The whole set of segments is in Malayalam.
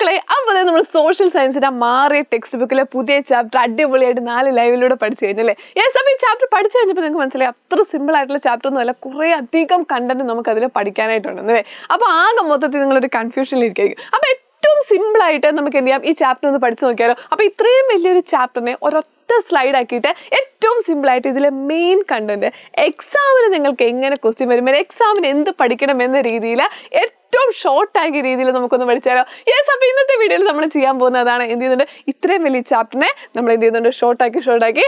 സെറ്റല്ലേ? അപ്പോൾ നമ്മൾ സോഷ്യൽ സയൻസിന്റെ മാറിയ ടെക്സ്റ്റ് ബുക്കിലെ പുതിയ ചാപ്റ്റർ അടിപൊളിയായിട്ട് 4 ലൈവിലൂടെ പഠിച്ചു കഴിഞ്ഞല്ലേ? യെസ്, അപ്പോൾ ഈ ചാപ്റ്റർ പഠിച്ചു കഴിഞ്ഞപ്പോൾ നിങ്ങൾക്ക് മനസ്സിലായി അത്ര സിമ്പിൾ ആയിട്ടുള്ള ചാപ്റ്റർ ഒന്നും അല്ല, കുറേ അധികം കണ്ടന്റ് നമുക്ക് അതിൽ പഠിക്കാനായിട്ടുണ്ടെന്നല്ലേ. അപ്പോൾ ആകെ മൊത്തത്തിൽ നിങ്ങളൊരു കൺഫ്യൂഷനിലിരിക്കും. അപ്പോൾ ഏറ്റവും സിമ്പിൾ ആയിട്ട് നമുക്ക് എന്ത് ചെയ്യാം, ഈ ചാപ്റ്റർ ഒന്ന് പഠിച്ചു നോക്കിയാലോ. അപ്പോൾ ഇത്രയും വലിയൊരു ചാപ്റ്ററിനെ ഒരൊറ്റ സ്ലൈഡ് ആക്കിയിട്ട് ഏറ്റവും സിമ്പിൾ ആയിട്ട് ഇതിലെ മെയിൻ കണ്ടന്റ് എക്സാമിന് നിങ്ങൾക്ക് എങ്ങനെ ക്വസ്റ്റ്യൻ വരും, എക്സാമിന് എന്ത് പഠിക്കണം എന്ന രീതിയിൽ ഏറ്റവും ഷോർട്ട് ആക്കിയ രീതിയിൽ നമുക്കൊന്ന് പഠിച്ചാലോ. യെസ്, അപ്പോൾ ഇന്നത്തെ വീഡിയോയിൽ നമ്മൾ ചെയ്യാൻ പോകുന്നതാണ് എന്ത് ചെയ്യുന്നുണ്ട്, ഇത്രയും വലിയ ചാപ്റ്ററിനെ നമ്മൾ എന്ത് ചെയ്യുന്നുണ്ട്, ഷോർട്ടാക്കി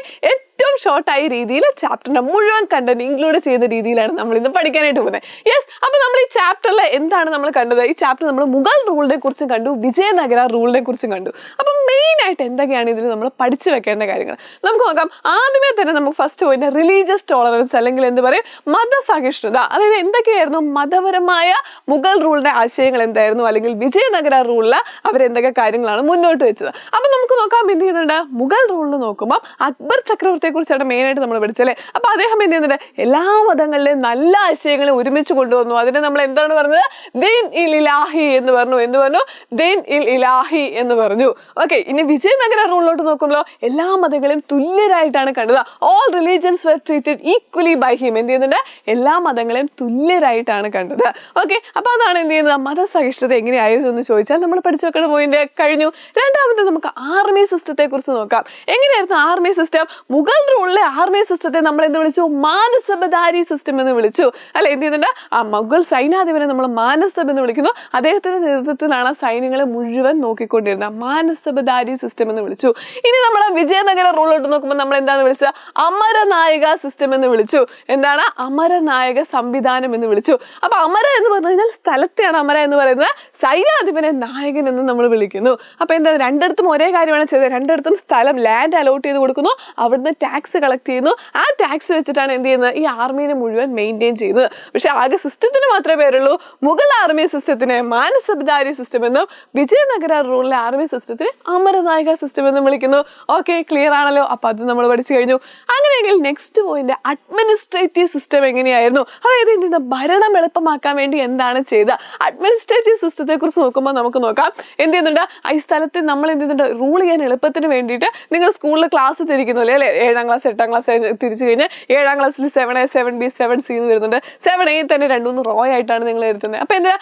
ഏറ്റവും ഷോർട്ടായ രീതിയിൽ ചാപ്റ്ററിന്റെ മുഴുവൻ കണ്ടന്റ് ഇൻക്ലൂഡ് ചെയ്ത രീതിയിലാണ് നമ്മൾ ഇന്ന് പഠിക്കാനായിട്ട് പോകുന്നത്. യെസ്, അപ്പോൾ നമ്മൾ ഈ ചാപ്റ്ററിൽ എന്താണ് നമ്മൾ കണ്ടത്, ഈ ചാപ്റ്റർ നമ്മൾ മുഗൾ റൂളിനെ കുറിച്ചും കണ്ടു, വിജയനഗര റൂളിനെ കുറിച്ചും കണ്ടു. അപ്പം മെയിൻ ആയിട്ട് എന്തൊക്കെയാണ് ഇതിൽ നമ്മൾ പഠിച്ചു വെക്കേണ്ട കാര്യങ്ങൾ നമുക്ക് നോക്കാം. ആദ്യമേ തന്നെ നമുക്ക് ഫസ്റ്റ് പോയിന്റ് റിലീജിയസ് ടോളറൻസ്, അല്ലെങ്കിൽ എന്ത് പറയും, മതസഹിഷ്ണുത. അതായത് എന്തൊക്കെയായിരുന്നു മതപരമായ മുഗൾ റൂളിന്റെ ആശയങ്ങൾ എന്തായിരുന്നു, അല്ലെങ്കിൽ വിജയനഗര റൂളിൽ അവരെന്തൊക്കെ കാര്യങ്ങളാണ് മുന്നോട്ട് വെച്ചത്. അപ്പൊ നമുക്ക് നോക്കാം എന്ത് ചെയ്യുന്നുണ്ട്, മുഗൾ റൂളിൽ നോക്കുമ്പോൾ അക്ബർ ചക്രവർത്തിയെ കുറിച്ചാണ് മെയിൻ ആയിട്ട് നമ്മൾ പഠിച്ചല്ലേ. അപ്പൊ അദ്ദേഹം എന്ത് ചെയ്യുന്നുണ്ട്, എല്ലാ മതങ്ങളിലെയും നല്ല ആശയങ്ങളെ ഒരുമിച്ച് കൊണ്ടുവന്നു. അതിനെ നമ്മൾ എന്താണ് പറഞ്ഞത്, ദീൻ ഇൽ ഇലാഹി എന്ന് പറഞ്ഞു, ദീൻ ഇൽ ഇലാഹി എന്ന് പറഞ്ഞു. ഓക്കെ, ഇനി വിജയനഗര റൂളിലോട്ട് നോക്കുമ്പോൾ എല്ലാ മതങ്ങളെയും തുല്യരായിട്ടാണ് കണ്ടത്. All religions were treated equally by him. എന്ത് ചെയ്യുന്നുണ്ട്, എല്ലാ മതങ്ങളെയും തുല്യരായിട്ടാണ് കണ്ടത്. ഓക്കെ, അപ്പൊ അതാണ് എന്ത് ചെയ്യുന്നത്, മതസഹിഷ്ണുത എങ്ങനെയായിരുന്നു എന്ന് ചോദിച്ചാൽ നമ്മൾ പഠിച്ചു വെക്കുന്ന പോയിന്റ് കഴിഞ്ഞു. രണ്ടാമത് നമുക്ക് ആർമി സിസ്റ്റത്തെ കുറിച്ച് നോക്കാം. എങ്ങനെയായിരുന്നു ആർമി സിസ്റ്റം? മുഗൾ റൂളിലെ ആർമി സിസ്റ്റത്തെ നമ്മൾ എന്ത് വിളിച്ചു, മാനസബദാരി സിസ്റ്റം എന്ന് വിളിച്ചു അല്ലെ. എന്ത് ചെയ്യുന്നുണ്ട്, ആ മുഗൾ സൈന്യാധിപനെ നമ്മൾ മാനസബ് എന്ന് വിളിക്കുന്നു. അദ്ദേഹത്തിന്റെ നേതൃത്വത്തിലാണ് സൈന്യങ്ങളെ മുഴുവൻ നോക്കിക്കൊണ്ടിരുന്നത്. മാനസബദാരി സിസ്റ്റം എന്ന് വിളിച്ചു. ഇനി നമ്മൾ വിജയനഗര റൂളിലോട്ട് നോക്കുമ്പോൾ നമ്മൾ എന്താണ് വിളിച്ചത്, അമരനായക സിസ്റ്റം എന്ന് വിളിച്ചു. എന്താണ്, അമരനായക സംവിധാനം എന്ന് വിളിച്ചു. അപ്പൊ അമര എന്ന് പറഞ്ഞു കഴിഞ്ഞാൽ സ്ഥലത്തെയാണ് അമര എന്ന് പറയുന്നത്, സൈന്യാധിപനെ നായകൻ എന്ന് നമ്മൾ വിളിക്കുന്നു. അപ്പൊ എന്താ, രണ്ടിടത്തും ഒരേ കാര്യമാണ് ചെയ്തത്. രണ്ടിടത്തും സ്ഥലം, ലാൻഡ് അലോട്ട് ചെയ്ത് കൊടുക്കുന്നു, അവിടുന്ന് ടാക്സ് കളക്ട് ചെയ്യുന്നു. ആ ടാക്സ് വെച്ചിട്ടാണ് എന്ത് ചെയ്യുന്നത്, ഈ ആർമീനെ മുഴുവൻ മെയിൻറ്റെയിൻ ചെയ്യുന്നത്. പക്ഷെ ആകെ സിസ്റ്റത്തിന് മാത്രമേ പേരുള്ളൂ. മുഗൾ ആർമി സിസ്റ്റത്തിനെ മാനസബദാരി സിസ്റ്റം എന്നും വിജയനഗര റൂളിലെ ആർമി സിസ്റ്റത്തിന് അമരനായക സിസ്റ്റം എന്നും വിളിക്കുന്നു. ഓക്കെ, ക്ലിയർ ആണല്ലോ. അപ്പൊ അത് നമ്മൾ പഠിച്ചു കഴിഞ്ഞു. അങ്ങനെയെങ്കിൽ നെക്സ്റ്റ് പോയിന്റ് അഡ്മിനിസ്ട്രേറ്റീവ് സിസ്റ്റം എങ്ങനെയായിരുന്നു, അതായത് എന്ത് ഭരണം എളുപ്പമാക്കാൻ വേണ്ടി എന്താണ് ചെയ്തത്. അഡ്മിനിസ്ട്രേറ്റീവ് സിസ്റ്റത്തെ കുറിച്ച് നോക്കുമ്പോൾ നമുക്ക് നോക്കാം എന്ത് ചെയ്യുന്നുണ്ട്, ഈ സ്ഥലത്ത് നമ്മൾ എന്ത് ചെയ്യുന്നുണ്ട്, റൂൾ ചെയ്യാൻ എളുപ്പത്തിന് വേണ്ടിയിട്ട് നിങ്ങൾ സ്കൂളിൽ ക്ലാസ് തിരിക്കുന്നു അല്ലേ, 7ാം ക്ലാസ് 8ാം ക്ലാസ് തിരിച്ചു കഴിഞ്ഞാൽ 7ാം ക്ലാസ്സിൽ 7A 7B 7C എന്ന് വരുന്നുണ്ട്. 7A തന്നെ 2-3 റോ ആയിട്ടാണ് നിങ്ങൾ എഴുതുന്നത്. അപ്പൊ എന്താ,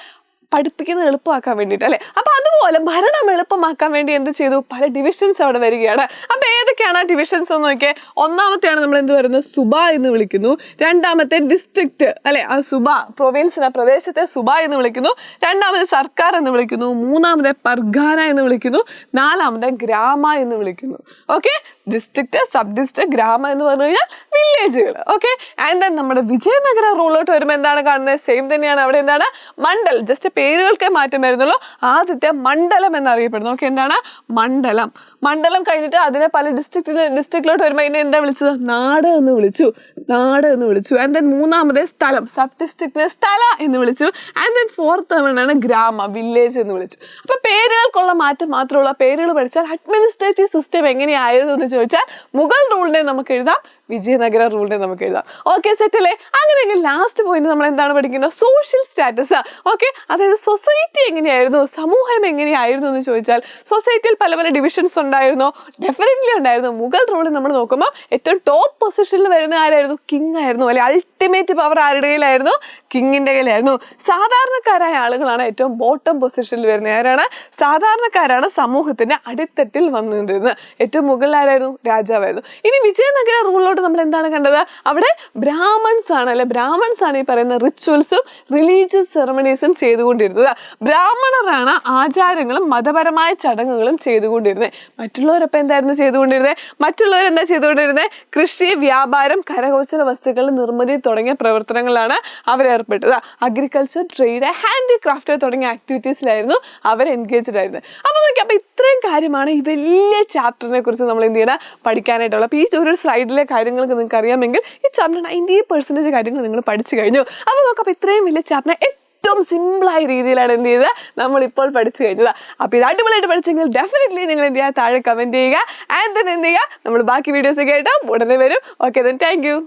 പഠിപ്പിക്കുന്നത് എളുപ്പമാക്കാൻ വേണ്ടിയിട്ട് അല്ലെ. അപ്പൊ അതുപോലെ ഭരണം എളുപ്പമാക്കാൻ വേണ്ടി എന്ത് ചെയ്തു, പല ഡിവിഷൻസ് അവിടെ വരികയാണ്. അപ്പൊ ഏതൊക്കെയാണ് ആ ഡിവിഷൻസ് എന്ന് നോക്കിയാൽ, ഒന്നാമത്തെയാണ് നമ്മൾ എന്ത് പറയുന്നത്, സുബ എന്ന് വിളിക്കുന്നു. രണ്ടാമത്തെ ഡിസ്ട്രിക്ട് അല്ലെ, ആ സുബ പ്രൊവിൻസിനെ, പ്രദേശത്തെ സുബ എന്ന് വിളിക്കുന്നു. രണ്ടാമത് സർക്കാർ എന്ന് വിളിക്കുന്നു. മൂന്നാമത് പർഗാന എന്ന് വിളിക്കുന്നു. നാലാമത് ഗ്രാമ എന്ന് വിളിക്കുന്നു. ഓക്കെ, ഡിസ്ട്രിക്ട്, സബ് ഡിസ്ട്രിക്ട്, ഗ്രാമ എന്ന് പറഞ്ഞു കഴിഞ്ഞാൽ വില്ലേജുകൾ. ഓക്കെ, ആൻഡ് ദെൻ നമ്മുടെ വിജയനഗര റൂളിലോട്ട് വരുമ്പോൾ എന്താണ് കാണുന്നത്, സെയിം തന്നെയാണ്. അവിടെ എന്താണ്, മണ്ഡൽ, ജസ്റ്റ് പേരുകൾക്കേ മാറ്റം വരുന്നുള്ളൂ. ആദ്യത്തെ മണ്ഡലം എന്നറിയപ്പെടുന്നു. ഓക്കെ, എന്താണ് മണ്ഡലം. മണ്ഡലം കഴിഞ്ഞിട്ട് അതിനെ പല ഡിസ്ട്രിക്റ്റിലോട്ട് വരുമ്പോൾ അതിനെ എന്താ വിളിച്ചത്, നാട് എന്ന് വിളിച്ചു. ആൻഡ് ദെൻ മൂന്നാമത് സ്ഥലം, സബ് ഡിസ്ട്രിക്റ്റിനെ സ്ഥല എന്ന് വിളിച്ചു. ആൻഡ് ദെൻ ഫോർത്ത് ആണ് ഗ്രാമ, വില്ലേജ് എന്ന് വിളിച്ചു. അപ്പൊ പേരുകൾക്കുള്ള മാറ്റം മാത്രമുള്ള, പേരുകൾ പഠിച്ചാൽ അഡ്മിനിസ്ട്രേറ്റീവ് സിസ്റ്റം എങ്ങനെയായിരുന്നു എന്ന് ചോദിച്ചാൽ മുഗൾ റൂളിനെ നമുക്ക് എഴുതാം, വിജയനഗര റൂളിനെ നമുക്ക് എഴുതാം. ഓക്കെ, സെറ്റ് അല്ലേ? അങ്ങനെയെങ്കിൽ ലാസ്റ്റ് പോയിന്റ് നമ്മൾ എന്താണ് പഠിക്കുന്നത്, സോഷ്യൽ സ്റ്റാറ്റസ്. ഓക്കെ, അതായത് സൊസൈറ്റി എങ്ങനെയായിരുന്നു, സമൂഹം എങ്ങനെയായിരുന്നു എന്ന് ചോദിച്ചാൽ സൊസൈറ്റിയിൽ പല പല ഡിവിഷൻസ് ഉണ്ടായിരുന്നു, ഡെഫിനറ്റ്ലി ഉണ്ടായിരുന്നു. മുഗൾ റൂളിൽ നമ്മൾ നോക്കുമ്പോൾ ഏറ്റവും ടോപ്പ് പൊസിഷനിൽ വരുന്ന ആരായിരുന്നു, കിങ് ആയിരുന്നു അല്ലെ. അൾട്ടിമേറ്റ് പവർ ആരുടെ കയ്യിലായിരുന്നു, കിങ്ങിന്റെ കയ്യിലായിരുന്നു. സാധാരണക്കാരായ ആളുകളാണ് ഏറ്റവും ബോട്ടം പൊസിഷനിൽ വരുന്നത്. ആരാണ്, സാധാരണക്കാരാണ് സമൂഹത്തിന്റെ അടിത്തട്ടിൽ വന്നിരുന്നത്. ഏറ്റവും മുകളിലായിരുന്നു, രാജാവായിരുന്നു. ഇനി വിജയനഗര റൂളിലോട്ട് നമ്മൾ എന്താണ് കണ്ടത്, അവിടെ ബ്രാഹ്മൺസ് ആണ് അല്ലെ, ബ്രാഹ്മൺസ് ആണ് ഈ പറയുന്ന റിച്വൽസും റിലീജിയസ് സെറമണീസും ചെയ്തുകൊണ്ടിരുന്നത്. ബ്രാഹ്മണരാണ് ആചാരങ്ങളും മതപരമായ ചടങ്ങുകളും ചെയ്തുകൊണ്ടിരുന്നത്. മറ്റുള്ളവരപ്പം എന്തായിരുന്നു ചെയ്തുകൊണ്ടിരുന്നത്, മറ്റുള്ളവരെന്താ ചെയ്തുകൊണ്ടിരുന്നത്, കൃഷി, വ്യാപാരം, കരകൗശല വസ്തുക്കളുടെ നിർമ്മിതി തുടങ്ങിയ പ്രവർത്തനങ്ങളാണ് അവരേർപ്പെട്ടത്. അഗ്രികൾച്ചർ, ട്രേഡ്, ഹാൻഡിക്രാഫ്റ്റ് തുടങ്ങിയ ആക്ടിവിറ്റീസിലായിരുന്നു അവർ എൻഗേജ്ഡ് ആയിരുന്നത്. അപ്പൊ നോക്കി, അപ്പൊ ഇത്രയും കാര്യമാണ് ഈ വലിയ ചാപ്റ്ററിനെ കുറിച്ച് നമ്മൾ എന്ത് ചെയ്യണം, പഠിക്കാനായിട്ടുള്ളത്. അപ്പൊ ഈ ഒരു സ്ലൈഡിലെ കാര്യങ്ങൾക്ക് നിങ്ങൾക്ക് അറിയാമെങ്കിൽ ഈ ചാപ്റ്റർ 90% കാര്യങ്ങൾ നിങ്ങൾ പഠിച്ചു കഴിഞ്ഞു. അപ്പോൾ നോക്കാം, അപ്പോൾ ഇത്രയും വലിയ ചാപ്റ്റർ ഏറ്റവും സിമ്പിളായ രീതിയിലാണ് എന്ത് ചെയ്തത്, നമ്മളിപ്പോൾ പഠിച്ചു കഴിഞ്ഞത്. അപ്പോൾ ഇത് അടിപൊളിയായിട്ട് പഠിച്ചെങ്കിൽ ഡെഫിനറ്റ്ലി നിങ്ങൾ എന്ത് ചെയ്യുക, താഴെ കമൻറ്റ് ചെയ്യുക. ആൻഡ് ദെൻ എന്ത് ചെയ്യുക, നമ്മൾ ബാക്കി വീഡിയോസ് ഒക്കെ ആയിട്ട് ഉടനെ വരും. Okay, then thank you.